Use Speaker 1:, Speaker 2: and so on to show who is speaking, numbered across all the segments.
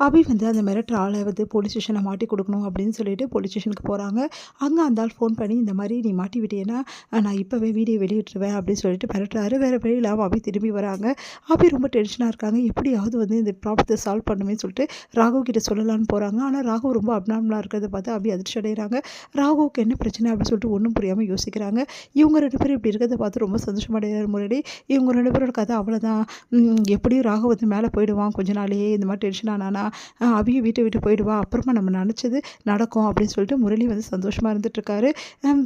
Speaker 1: அபி வந்து அந்த மிரட்டுற ஆளை வந்து போலீஸ் ஸ்டேஷனில் மாட்டி கொடுக்கணும் அப்படின்னு சொல்லிட்டு போலீஸ் ஸ்டேஷனுக்கு போகிறாங்க. அங்கே அந்த ஆள் ஃபோன் பண்ணி இந்த மாதிரி நீ மாட்டி விட்டீங்கன்னா நான் இப்போவே வீடியோ வெளியிட்டுருவேன் அப்படின்னு சொல்லிட்டு மிரட்டுறாரு. வேறு வழி இல்லாமல் அபி திரும்பி வராங்க. அபி ரொம்ப டென்ஷனாக இருக்காங்க. எப்படியாவது வந்து இந்த ப்ராப்ளத்தை சால்வ் பண்ணுமே சொல்லிட்டு ராகவ் கிட்ட சொல்லலான்னு போகிறாங்க. ஆனால் ராகவ் ரொம்ப அப்நார்மலாக இருக்கிறத பார்த்து அபி அதிர்ச்சி அடைகிறாங்க. ராகவுக்கு என்ன பிரச்சனை அப்படின்னு சொல்லிட்டு ஒன்றும் புரியாமல் யோசிக்கிறாங்க. இவங்க 2 பேரும் இப்படி இருக்கிறத பார்த்து ரொம்ப சந்தோஷமடைகிறார் முரளி. இவங்க 2 பேரோட கதை அவ்வளோதான். எப்படியும் ராகவ் வந்து மேலே போயிடுவான் கொஞ்ச நாளையே இந்த மாதிரி டென்ஷன் ஆனானா அபியும் வீட்டை விட்டு போயிடுவா. அப்புறமா நம்ம நினச்சது நடக்கும் அப்படின்னு சொல்லிட்டு முரளி வந்து சந்தோஷமாக இருந்துகிட்ருக்காரு.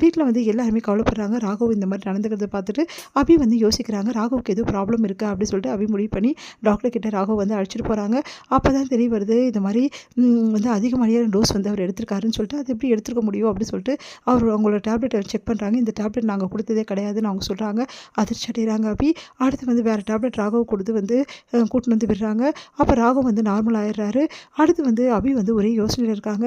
Speaker 1: வீட்டில் வந்து எல்லாருமே கவலைப்படுறாங்க. ராகவ் இந்த மாதிரி நடந்துக்கிறத பார்த்துட்டு அபி வந்து யோசிக்கிறாங்க. ராகவுக்கு எதுவும் ப்ராப்ளம் இருக்கா அப்படின்னு சொல்லிட்டு அபி முடிவு பண்ணி டாக்டர் கிட்ட ராகவ் வந்து அழைச்சிட்டு போகிறாங்க. அப்போ தான் தெரிய வருது இந்த மாதிரி வந்து அதிகமான டோஸ் வந்து அவர் எடுத்திருக்காருன்னு சொல்லிட்டு அது எப்படி எடுத்துருக்க முடியும் அப்படின்னு சொல்லிட்டு அவங்களோட டேப்லெட்டை செக் பண்ணுறாங்க. இந்த டேப்லெட் நாங்கள் கொடுத்ததே கிடையாதுன்னு அவங்க சொல்கிறாங்க. அதிர்ச்சி அடைகிறாங்க அபி. அடுத்து வந்து வேறு டேப்லெட் ராகவ் கொடுத்து வந்து கூட்டின்னு வந்து விடுறாங்க. அப்போ ராகவ் வந்து நார்மல் ஆயிடுறாரு. அடுத்து வந்து அபி வந்து ஒரே யோசனையில் இருக்காங்க.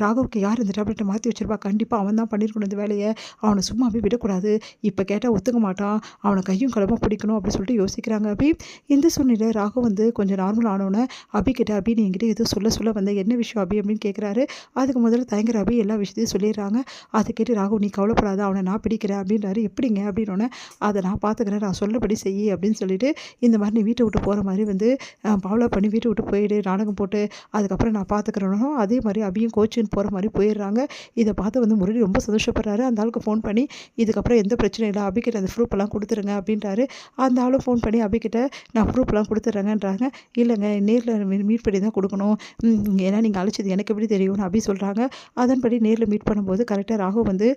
Speaker 1: ராகவுக்கு யார் இந்த டேப்லெட்டை மாற்றி வச்சிருப்பா? கண்டிப்பாக அவன் தான் பண்ணியிருக்கணும் இந்த வேலையை. அவனை சும்மாவே விடக்கூடாது. இப்போ கேட்டால் ஒத்துக்க மாட்டான். அவனை கையும் களமாக பிடிக்கணும் அப்படின்னு சொல்லிட்டு யோசிக்கிறாங்க அபி. இந்த சூழ்நிலை ராகவ் வந்து கொஞ்சம் நார்மல் ஆனோன்னே அபி கிட்ட அபி நீ என்கிட்ட ஏதோ சொல்ல வந்த என்ன விஷயம் அபி அப்படின்னு கேட்குறாரு. அதுக்கு முதல்ல தயங்குற அபி எல்லா விஷயத்தையும் சொல்லிடுறாங்க. அதை கேட்டு ராகவ் நீ கவலைப்படாத அவனை நான் பிடிக்கிறேன் அப்படின்றாரு. எப்படிங்க அப்படின்னோடனே அதை நான் பார்த்துக்கிறேன் நான் சொல்லபடி செய்யி அப்படின்னு சொல்லிட்டு இந்த மாதிரி நீ வீட்டை விட்டு போகிற மாதிரி வந்து ஃபாலோ பண்ணி வீட்டை விட்டு போயிடு நாடகம் போட்டு அதுக்கப்புறம் நான் பார்த்துக்கிறேனோ அதே மாதிரி அபியும் கோச்சின்னு போகிற மாதிரி போயிடுறாங்க. இதை பார்த்து வந்து முரளி ரொம்ப சந்தோஷப்படுறாரு. அந்த ஆளுக்கு ஃபோன் பண்ணி இதுக்கப்புறம் எந்த பிரச்சனையும் இல்லை அபிக்கிட்ட அந்த ப்ரூஃபெல்லாம் கொடுத்துருங்க அப்படின்றாரு. அந்த ஆளும் ஃபோன் பண்ணி அபிக்கிட்ட நான் ப்ரூஃப்லாம் கொடுத்துட்றேங்கன்றாங்க. இல்லைங்க நேரில் மீட் பண்ணி தான் கொடுக்கணும். ஏன்னா நீங்கள் அழைச்சது எனக்கு எப்படி தெரியும்னு அபி சொல்கிறாங்க. அதன்படி நேரில் மீட் பண்ணும்போது கரெக்டாக ராகவ் வந்து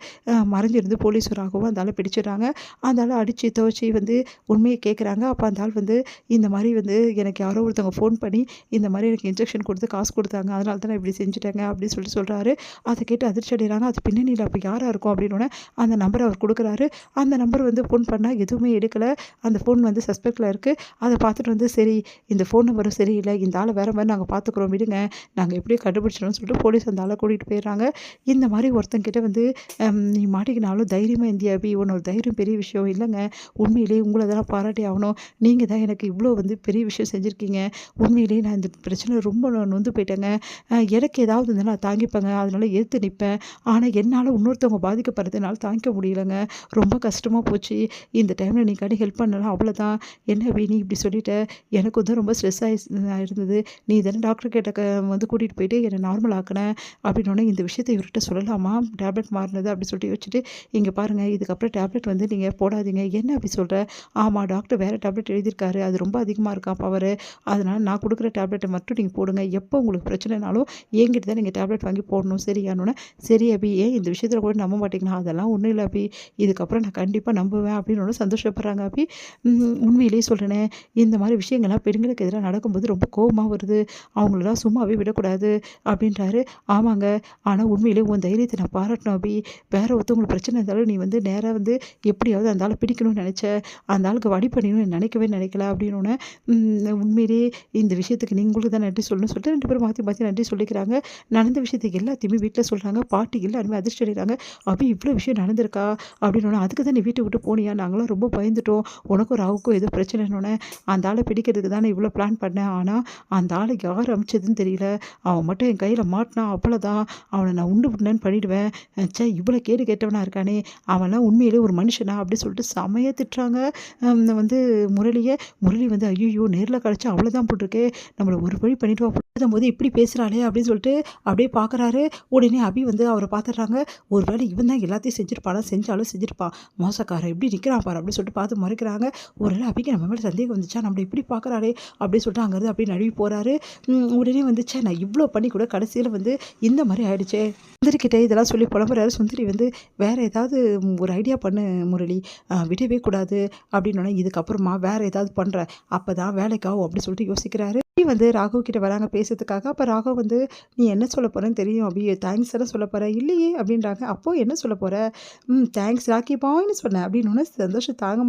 Speaker 1: மறைஞ்சிருந்து போலீஸ் ராகவும் அந்த ஆளை பிடிச்சிடுறாங்க. அந்த ஆளை அடித்து துவச்சி வந்து உண்மையை கேட்குறாங்க. அப்போ அந்த ஆள் வந்து இந்த மாதிரி வந்து எனக்கு யாரோ ஒருத்தவங்க ஃபோன் பண்ணி இந்த மாதிரி எனக்கு இன்ஜெக்ஷன் கொடுத்து காசு கொடுத்தாங்க அதனால தான் நான் இப்படி செஞ்சுட்டேங்க அப்படின்னு சொல்கிறாரு. அதை கேட்டு அதிர்ச்சி அடைகிறாங்க. அது பின்னணியில் அப்போ யாராக இருக்கும் அப்படின்னோடனே அந்த நம்பரை அவர் கொடுக்குறாரு. அந்த நம்பர் வந்து ஃபோன் பண்ணால் எதுவுமே எடுக்கலை. அந்த ஃபோன் வந்து சஸ்பெக்டில் இருக்குது. அதை பார்த்துட்டு வந்து சரி இந்த ஃபோன் நம்பரும் சரியில்லை இந்த ஆளை வேறு மாதிரி நாங்கள் பார்த்துக்குறோம் விடுங்க நாங்கள் எப்படியோ கண்டுபிடிச்சிடணும்னு சொல்லிட்டு போலீஸ் அந்த ஆளை கூட்டிகிட்டு போயிடுறாங்க. இந்த மாதிரி ஒருத்தங்கிட்ட வந்து நீ மாட்டிக்கினாலும் தைரியமாக இந்தியா அபி உன்னோட தைரியம் பெரிய விஷயம் இல்லைங்க. உண்மையிலேயே உங்களை தான் பாராட்டி ஆகணும். நீங்கள் தான் எனக்கு இவ்வளோ வந்து பெரிய விஷயம் செஞ்சுருக்கீங்க. உண்மையிலேயே நான் இந்த பிரச்சனை ரொம்ப நொந்து போயிட்டேங்க. எனக்கு ஏதாவது வந்து நான் தாங்கிப்பேங்க அதனால எதிர்த்து நிற்பேன். ஆனால் என்னால் இன்னொருத்தவங்க பாதிக்கப்படுறதுனால தாங்கிக்க முடியலைங்க. ரொம்ப கஷ்டமாக போச்சு. இந்த டைமில் நீ கடி ஹெல்ப் பண்ணலாம் அவ்வளோதான். என்ன அபி நீ இப்படி சொல்லிட்ட எனக்கு வந்து ரொம்ப ஸ்ட்ரெஸ் ஆகிருந்தது. நீ தானே டாக்டர் கிட்ட வந்து கூட்டிகிட்டு போயிட்டு என்னை நார்மல் ஆக்கினேன் அப்படின்னோடனே இந்த விஷயத்தை இவர்கிட்ட சொல்லலாமா டேப்லெட் மாறினது அப்படின்னு சொல்லிட்டு யோசிச்சுட்டு இங்கே பாருங்கள் இதுக்கப்புறம் டேப்லெட் வந்து நீங்கள் போடாதீங்க. என்ன அப்படி சொல்கிற? ஆமாம் டாக்டர் வேறு டேப்லெட் எழுதியிருக்காரு அது ரொம்ப அதிகமாக இருக்கா பவர். அதனால் நான் கொடுக்குற டேப்லெட்டை மட்டும் நீங்கள் போடுங்க. எப்போ உங்களுக்கு பிரச்சனைனாலும் என்கிட்ட தான் நீங்கள் டேப்லெட் வாங்கி போடணும் சரியானோன்னே சரி அபி ஏன் இந்த விஷயத்தில் கூட நம்ப மாட்டீங்களா? அதெல்லாம் ஒன்றும் இல்லை அபி இதுக்கப்புறம் நான் கண்டிப்பாக நம்புவேன் அப்படின்னு சந்தோஷப்படுறாங்க அபி. உண்மையிலேயே சொல்கிறேனே இந்த மாதிரி விஷயங்கள்லாம் பெண்களுக்கு எதிராக நடக்கும்போது ரொம்ப கோபமாக வருது. அவங்களெல்லாம் சும்மாவே விடக்கூடாது அப்படின்றாரு. ஆமாங்க ஆனால் உண்மையிலே உன் தைரியத்தை நான் பாராட்டணும் அபி. வேறு ஒருத்தவங்களுக்கு பிரச்சனை இருந்தாலும் நீ வந்து நேராக வந்து எப்படியாவது அந்த ஆளை பிடிக்கணும்னு நினச்ச அந்த ஆளுக்கு வழி பண்ணிடணும்னு நினைக்கல அப்படின்னோடனே உண்மையிலேயே இந்த விஷயத்துக்கு நீங்களுக்கு தான் நன்றி சொல்லணும்னு சொல்லிட்டு 2 பேரும் மாற்றி நன்றி சொல்லிக்கிறாங்க. நடந்த விஷயத்துக்கு எல்லாத்தையுமே வீட்டில் சொல்கிறாங்க. பாட்டி எல்லாருமே அதிர்ஷ்டம் அடைகிறாங்க. அபி இவ்வளோ விஷயம் நடந்திருக்கா அப்படின்னோடனே அதுக்கு தான் நீ வீட்டை விட்டு போனியா நாங்களாம் ரொம்ப பயந்துட்டோம். உனக்கும் ராவுக்கும் ஏதோ பிரச்சனைன்னொன்னே அந்த ஆளை பிடிக்கிறதுக்கு தானே இவ்வளோ பிளான் பண்ணேன். ஆனால் அந்த ஆளை யார் அமைச்சதுன்னு தெரியல. அவன் மட்டும் என் கையில் மாட்டினான் அவ்வளோதான். அவனை நான் உண்டு புண்டன்னு பண்ணிவிடுவேன். இவ்வளோ கேடு கேட்டவனாக இருக்கானே அவன்லாம் உண்மையிலே ஒரு மனுஷனா அப்படி சொல்லிட்டு செமையாக திட்டுறாங்க. வந்து முரளி வந்து ஐயோ நேரில் கிடச்சா அவ்வளோதான் போட்டிருக்கே நம்மளை ஒரு வழி பண்ணிட்டு போது இப்படி பேசுகிறாளே அப்படின்னு சொல்லிட்டு அப்படியே பார்க்குறாரு. உடனே அபி வந்து அவரை பார்த்துட்றாங்க. ஒரு வேளை இவன் தான் எல்லாத்தையும் செஞ்சுருப்பான் மோசக்காரன் எப்படி நிற்கிறான் பாரு அப்படின்னு சொல்லிட்டு பார்த்து முறைக்கிறாங்க. ஒரு வேளை அபிக்கு நம்ம மேலே சந்தேகம் வந்துச்சா நம்மளை இப்படி பார்க்குறாளே அப்படின்னு சொல்லிட்டு அங்கேருந்து அப்படியே நழுவி போகிறாரு. உடனே வந்துச்சே நான் இவ்வளோ பண்ணி கூட கடைசியில் வந்து இந்த மாதிரி ஆயிடுச்சே. சுந்தரிக்கிட்டே இதெல்லாம் சொல்லி புலம்புறாரு. சுந்தரி வந்து வேறு ஏதாவது ஒரு ஐடியா பண்ணு முரளி விடவே கூடாது அப்படின்னோடனே இதுக்கப்புறமா வேறு ஏதாவது பண்ணுற அப்போ தான் வேலைக்காகும் அப்படின்னு சொல்லிட்டு யோசிக்கிறாரு. வந்து ராகவ் கிட்ட வராங்க பேசுறதுக்காக. அப்போ ராகவ் வந்து நீ என்ன சொல்ல போகிறேன்னு தெரியும் அபி தேங்க்ஸ் எல்லாம் சொல்ல போகிற இல்லையே அப்படின்றாங்க. அப்போது என்ன சொல்ல போகிற தேங்க்ஸ் ராக்கி பாய்னு சொன்னேன் அப்படின்னு சந்தோஷம் தாங்க